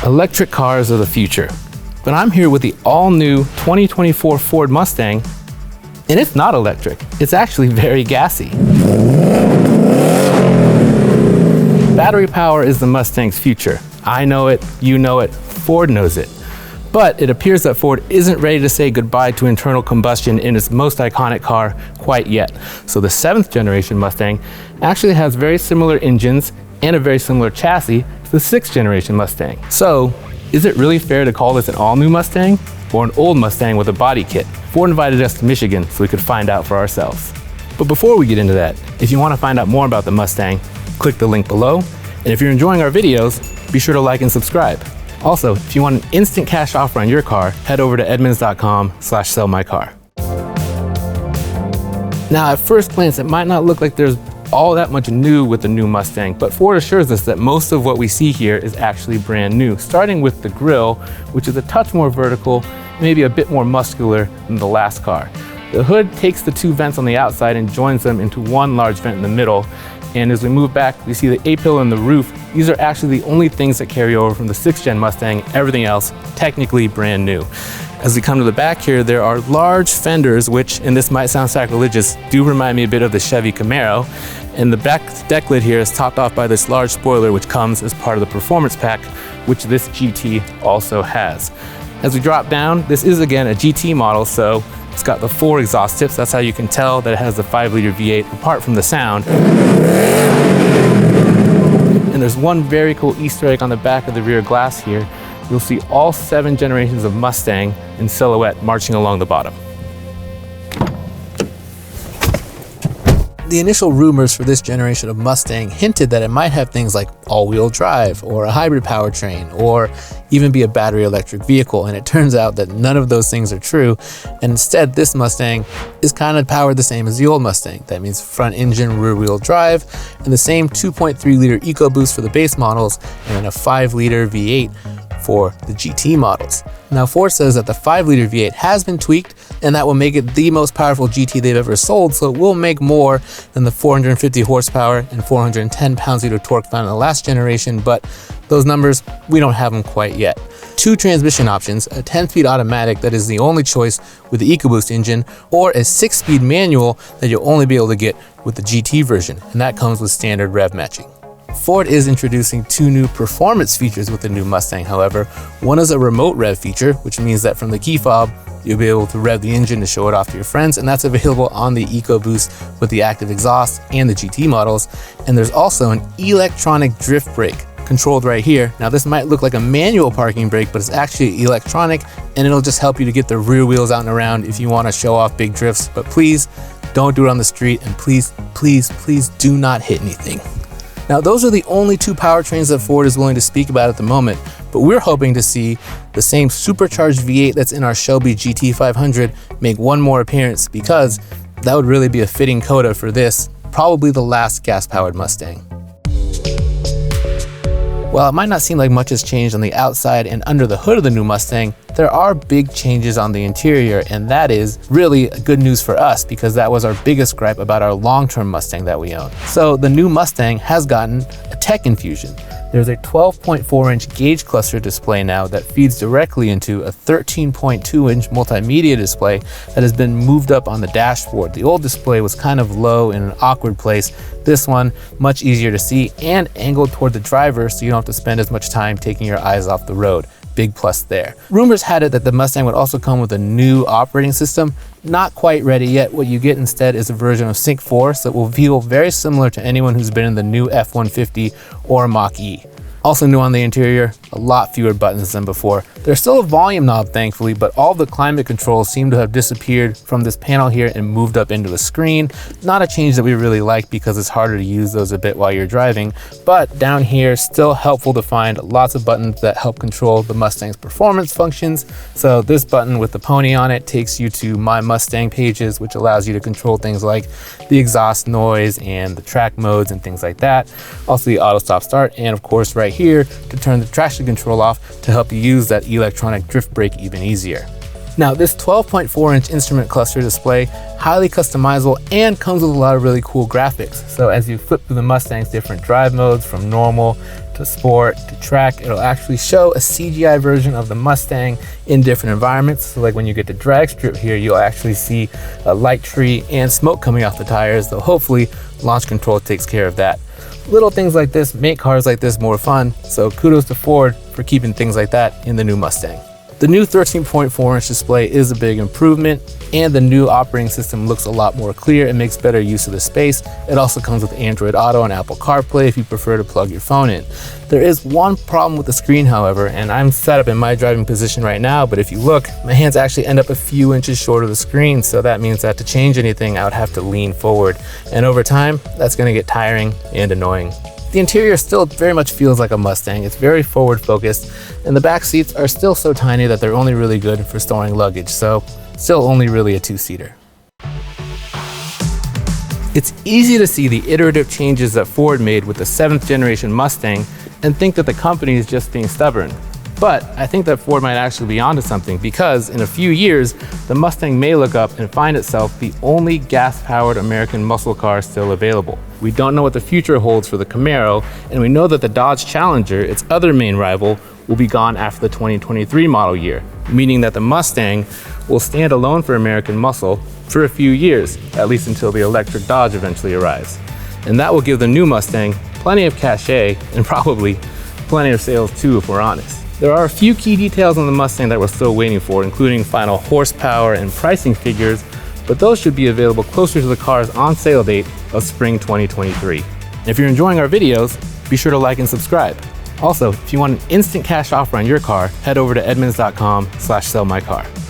Electric cars are the future, but I'm here with the all-new 2024 Ford Mustang, and it's not electric. It's actually very gassy. Battery power is the Mustang's future. I know it, you know it, Ford knows it. But it appears that Ford isn't ready to say goodbye to internal combustion in its most iconic car quite yet. So the 7th generation Mustang actually has very similar engines and a very similar chassis to the 6th generation Mustang. So is it really fair to call this an all-new Mustang or an old Mustang with a body kit? Ford invited us to Michigan so we could find out for ourselves. But before we get into that, if you want to find out more about the Mustang, click the link below. And if you're enjoying our videos, be sure to like and subscribe. Also, if you want an instant cash offer on your car, head over to edmunds.com/sellmycar. Now, at first glance, it might not look like there's all that much new with the new Mustang, but Ford assures us that most of what we see here is actually brand new, starting with the grille, which is a touch more vertical, maybe a bit more muscular than the last car. The hood takes the two vents on the outside and joins them into one large vent in the middle. And as we move back, we see the A-pillar and the roof. These are actually the only things that carry over from the 6th gen Mustang. Everything else, technically brand new. As we come to the back here, there are large fenders, which, and this might sound sacrilegious, do remind me a bit of the Chevy Camaro. And the back deck lid here is topped off by this large spoiler, which comes as part of the performance pack, which this GT also has. As we drop down, this is again a GT model, so it's got the 4 exhaust tips. That's how you can tell that it has the 5-liter V8 apart from the sound. And there's one very cool Easter egg on the back of the rear glass here. You'll see all 7 generations of Mustang in silhouette marching along the bottom. The initial rumors for this generation of Mustang hinted that it might have things like all-wheel drive or a hybrid powertrain or even be a battery electric vehicle, and it turns out that none of those things are true, and instead this Mustang is kind of powered the same as the old Mustang. That means front engine, rear wheel drive, and the same 2.3-liter EcoBoost for the base models, and then a 5-liter V8 for the GT models. Now Ford says that the 5-liter V8 has been tweaked and that will make it the most powerful GT they've ever sold, so it will make more than the 450 horsepower and 410 pounds-feet of torque found in the last generation, but those numbers, we don't have them quite yet. 2 transmission options, a 10-speed automatic that is the only choice with the EcoBoost engine, or a 6-speed manual that you'll only be able to get with the GT version, and that comes with standard rev matching. Ford is introducing 2 new performance features with the new Mustang, however. One is a remote rev feature, which means that from the key fob, you'll be able to rev the engine to show it off to your friends, and that's available on the EcoBoost with the active exhaust and the GT models. And there's also an electronic drift brake controlled right here. Now this might look like a manual parking brake, but it's actually electronic, and it'll just help you to get the rear wheels out and around if you want to show off big drifts. But please don't do it on the street, and please, please, please do not hit anything. Now, those are the only 2 powertrains that Ford is willing to speak about at the moment, but we're hoping to see the same supercharged V8 that's in our Shelby GT500 make one more appearance, because that would really be a fitting coda for this, probably the last gas-powered Mustang. While it might not seem like much has changed on the outside and under the hood of the new Mustang, there are big changes on the interior, and that is really good news for us because that was our biggest gripe about our long-term Mustang that we own. So the new Mustang has gotten a tech infusion. There's a 12.4-inch gauge cluster display now that feeds directly into a 13.2-inch multimedia display that has been moved up on the dashboard. The old display was kind of low in an awkward place. This one, much easier to see and angled toward the driver, so you don't have to spend as much time taking your eyes off the road. Big plus there. Rumors had it that the Mustang would also come with a new operating system. Not quite ready yet. What you get instead is a version of Sync 4, so it will feel very similar to anyone who's been in the new F-150 or Mach-E. Also new on the interior, a lot fewer buttons than before. There's still a volume knob, thankfully, but all the climate controls seem to have disappeared from this panel here and moved up into the screen. Not a change that we really like because it's harder to use those a bit while you're driving, but down here, still helpful to find lots of buttons that help control the Mustang's performance functions. So this button with the pony on it takes you to My Mustang pages, which allows you to control things like the exhaust noise and the track modes and things like that. Also the auto stop start, and of course right here to turn the traction control off to help you use that electronic drift brake even easier. Now this 12.4-inch instrument cluster display, highly customizable and comes with a lot of really cool graphics. So as you flip through the Mustang's different drive modes from normal to to sport, to track. It'll actually show a CGI version of the Mustang in different environments. So like when you get to drag strip here, you'll actually see a light tree and smoke coming off the tires, though hopefully launch control takes care of that. Little things like this make cars like this more fun, so kudos to Ford for keeping things like that in the new Mustang. The new 13.4-inch display is a big improvement, and the new operating system looks a lot more clear and makes better use of the space. It also comes with Android Auto and Apple CarPlay if you prefer to plug your phone in. There is one problem with the screen, however, and I'm set up in my driving position right now, but if you look, my hands actually end up a few inches short of the screen, so that means that to change anything, I would have to lean forward. And over time, that's gonna get tiring and annoying. The interior still very much feels like a Mustang. It's very forward focused, and the back seats are still so tiny that they're only really good for storing luggage, so still only really a two-seater. It's easy to see the iterative changes that Ford made with the 7th generation Mustang and think that the company is just being stubborn. But I think that Ford might actually be onto something, because in a few years, the Mustang may look up and find itself the only gas-powered American muscle car still available. We don't know what the future holds for the Camaro, and we know that the Dodge Challenger, its other main rival, will be gone after the 2023 model year, meaning that the Mustang will stand alone for American muscle for a few years, at least until the electric Dodge eventually arrives. And that will give the new Mustang plenty of cachet, and probably plenty of sales too, if we're honest. There are a few key details on the Mustang that we're still waiting for, including final horsepower and pricing figures, but those should be available closer to the car's on sale date of spring 2023. If you're enjoying our videos, be sure to like and subscribe. Also, if you want an instant cash offer on your car, head over to edmunds.com/sellmycar.